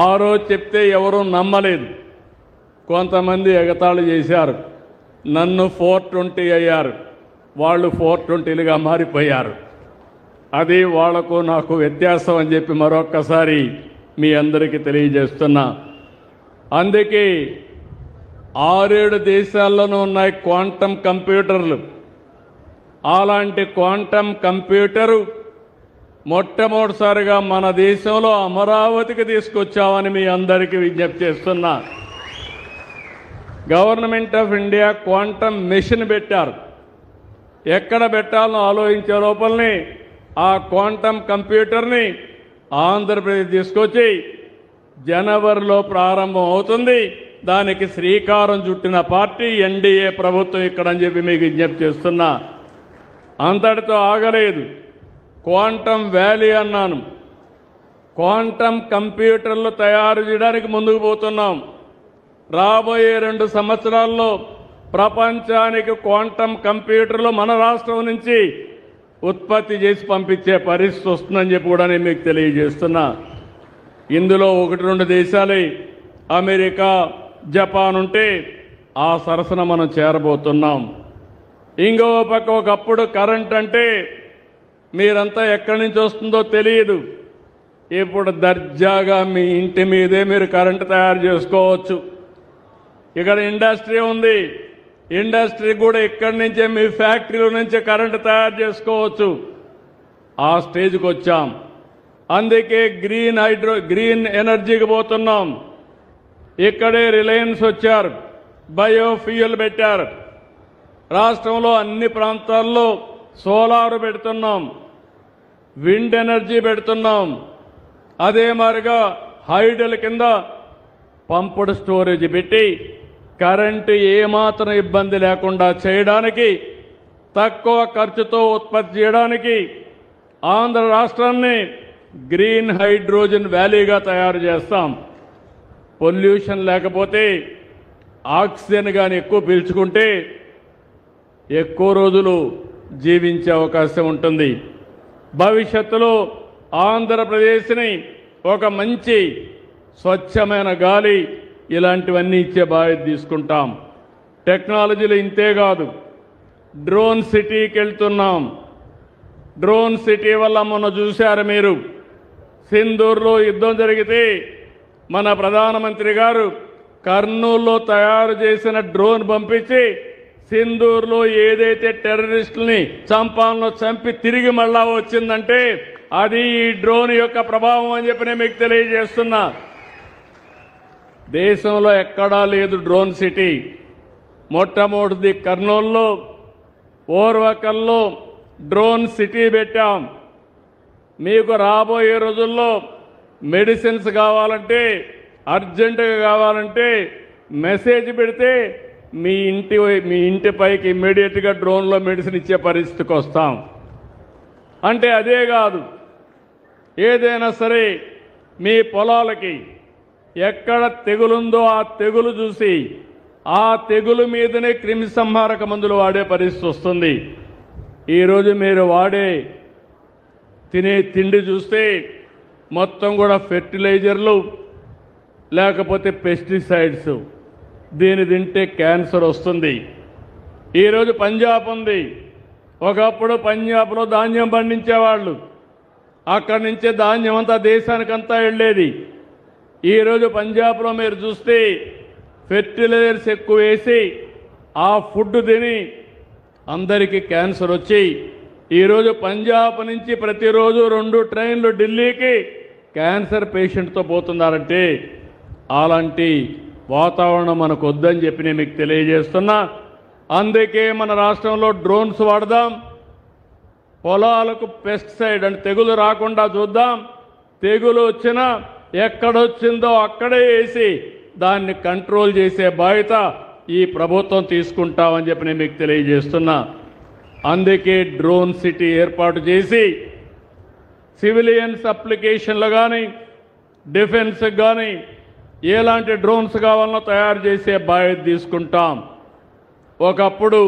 ఆ రోజు చెప్తే ఎవరూ నమ్మలేదు. కొంతమంది ఎగతాళి చేశారు. నన్ను 420 అయ్యారు, వాళ్ళు 420లుగా మారిపోయారు. అది వాళ్లకు నాకు వ్యత్యాసం అని చెప్పి మరొక్కసారి మీ అందరికీ తెలియజేస్తున్నా. అందుకే 6-7 దేశాల్లోనూ ఉన్నాయి క్వాంటమ్ కంప్యూటర్లు. అలాంటి క్వాంటమ్ కంప్యూటరు మొట్టమొదటిసారిగా మన దేశంలో అమరావతికి తీసుకొచ్చామని మీ అందరికీ విజ్ఞప్తి చేస్తున్నా. Government of India quantum machine పెట్టారు. ఎక్కడ పెట్టాలని ఆలోచించే లోపలనే ఆ క్వాంటమ్ కంప్యూటర్ని ఆంధ్రప్రదేశ్ తీసుకొచ్చి జనవరిలో ప్రారంభం అవుతుంది. దానికి శ్రీకారం చుట్టిన పార్టీ ఎన్డీఏ ప్రభుత్వం ఇక్కడని చెప్పి మీకు విజ్ఞప్తి చేస్తున్నా. అంతటితో ఆగలేదు. క్వాంటమ్ వ్యాలీ అన్నాను. క్వాంటమ్ కంప్యూటర్లు తయారు చేయడానికి ముందుకు పోతున్నాం. రాబోయే 2 సంవత్సరాల్లో ప్రపంచానికి క్వాంటమ్ కంప్యూటర్లు మన రాష్ట్రం నుంచి ఉత్పత్తి చేసి పంపించే పరిస్థితి వస్తుందని చెప్పి కూడా నేను మీకు తెలియజేస్తున్నా. ఇందులో 1-2 దేశాలే అమెరికా, జపాన్ ఉంటే ఆ సరసన మనం చేరబోతున్నాం. ఇంకో పక్క ఒకప్పుడు కరెంట్ అంటే మీరంతా ఎక్కడి నుంచి వస్తుందో తెలియదు. ఇప్పుడు దర్జాగా మీ ఇంటి మీదే మీరు కరెంటు తయారు చేసుకోవచ్చు. ఇక్కడ ఇండస్ట్రీ ఉంది. ఇండస్ట్రీ కూడా ఇక్కడి నుంచే మీ ఫ్యాక్టరీల నుంచే కరెంటు తయారు చేసుకోవచ్చు. ఆ స్టేజ్కి వచ్చాం. అందుకే గ్రీన్ ఎనర్జీకి పోతున్నాం. ఇక్కడే రిలయన్స్ వచ్చారు, బయోఫ్యూయల్ పెట్టారు. రాష్ట్రంలో అన్ని ప్రాంతాల్లో సోలార్ పెడుతున్నాం, విండ్ ఎనర్జీ పెడుతున్నాం. అదే మాదిరిగా హైడల్ కింద పంప్డ్ స్టోరేజ్ పెట్టి కరెంటు ఏమాత్రం ఇబ్బంది లేకుండా చేయడానికి, తక్కువ ఖర్చుతో ఉత్పత్తి చేయడానికి ఆంధ్ర రాష్ట్రాన్ని గ్రీన్ హైడ్రోజన్ వ్యాలీగా తయారు చేస్తాం. పొల్యూషన్ లేకపోతే ఆక్సిజన్ కానీ ఎక్కువ పీల్చుకుంటే ఎక్కువ రోజులు జీవించే అవకాశం ఉంటుంది. భవిష్యత్తులో ఆంధ్రప్రదేశ్ని ఒక మంచి స్వచ్ఛమైన గాలి ఇలాంటివన్నీ ఇచ్చే బాధ్యత తీసుకుంటాం. టెక్నాలజీలు ఇంతే కాదు, డ్రోన్ సిటీకి వెళ్తున్నాం. డ్రోన్ సిటీ వల్ల మొన్న చూశారు మీరు, సింధూర్లో యుద్ధం జరిగితే మన ప్రధానమంత్రి గారు కర్నూలులో తయారు చేసిన డ్రోన్ పంపించి సింధూర్లో ఏదైతే టెర్రరిస్టుల్ని చంపాలనో చంపి తిరిగి మళ్ళా వచ్చిందంటే అది ఈ డ్రోన్ యొక్క ప్రభావం అని చెప్పి నేను మీకు తెలియజేస్తున్నా. దేశంలో ఎక్కడా లేదు డ్రోన్ సిటీ. మొట్టమొదటిది కర్నూలులో, ఓర్వకల్లో డ్రోన్ సిటీ పెట్టాం. మీకు రాబోయే రోజుల్లో మెడిసిన్స్ కావాలంటే, అర్జెంటుగా కావాలంటే మెసేజ్ పెడితే మీ ఇంటి పైకి ఇమ్మీడియట్గా డ్రోన్లో మెడిసిన్ ఇచ్చే పరిస్థితికి వస్తాం. అంటే అదే కాదు, ఏదైనా సరే మీ పొలాలకి ఎక్కడ తెగులుందో ఆ తెగులు చూసి ఆ తెగులు మీదనే క్రిమి సంహారక మందులు వాడే పరిస్థితి వస్తుంది. ఈరోజు మీరు వాడే తినే తిండి చూస్తే మొత్తం కూడా ఫెర్టిలైజర్లు లేకపోతే పెస్టిసైడ్స్. దీని తింటే క్యాన్సర్ వస్తుంది. ఈరోజు పంజాబ్ ఉంది. ఒకప్పుడు పంజాబ్లో ధాన్యం పండించేవాళ్ళు, అక్కడి నుంచే ధాన్యం అంతా దేశానికంతా వెళ్ళేది. ఈరోజు పంజాబ్లో మీరు చూస్తే ఫెర్టిలైజర్స్ ఎక్కువ వేసి ఆ ఫుడ్ తిని అందరికీ క్యాన్సర్ వచ్చి ఈరోజు పంజాబ్ నుంచి ప్రతిరోజు 2 ట్రైన్లు ఢిల్లీకి క్యాన్సర్ పేషెంట్తో పోతున్నారంటే అలాంటి వాతావరణం మనకు వద్దని చెప్పి నేను మీకు తెలియజేస్తున్నా. అందుకే మన రాష్ట్రంలో డ్రోన్స్ వాడదాం. పొలాలకు పెస్టిసైడ్ అంటే తెగులు రాకుండా చూద్దాం. తెగులు వచ్చినా ఎక్కడొచ్చిందో అక్కడే వేసి దాన్ని కంట్రోల్ చేసే బాధ్యత ఈ ప్రభుత్వం తీసుకుంటామని చెప్పి నేను మీకు తెలియజేస్తున్నా. అందుకే డ్రోన్ సిటీ ఏర్పాటు చేసి సివిలియన్స్ అప్లికేషన్లు కానీ డిఫెన్స్ కానీ ఎలాంటి డ్రోన్స్ కావాలనో తయారు చేసే బాధ్యత తీసుకుంటాం. ఒకప్పుడు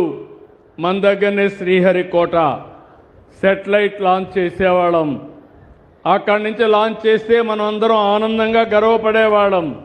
మన దగ్గరనే శ్రీహరికోట సెటిలైట్ లాంచ్ చేసేవాళ్ళం. అక్కడి నుంచి లాంచ్ చేస్తే మనం అందరం ఆనందంగా గర్వపడేవాళ్ళం.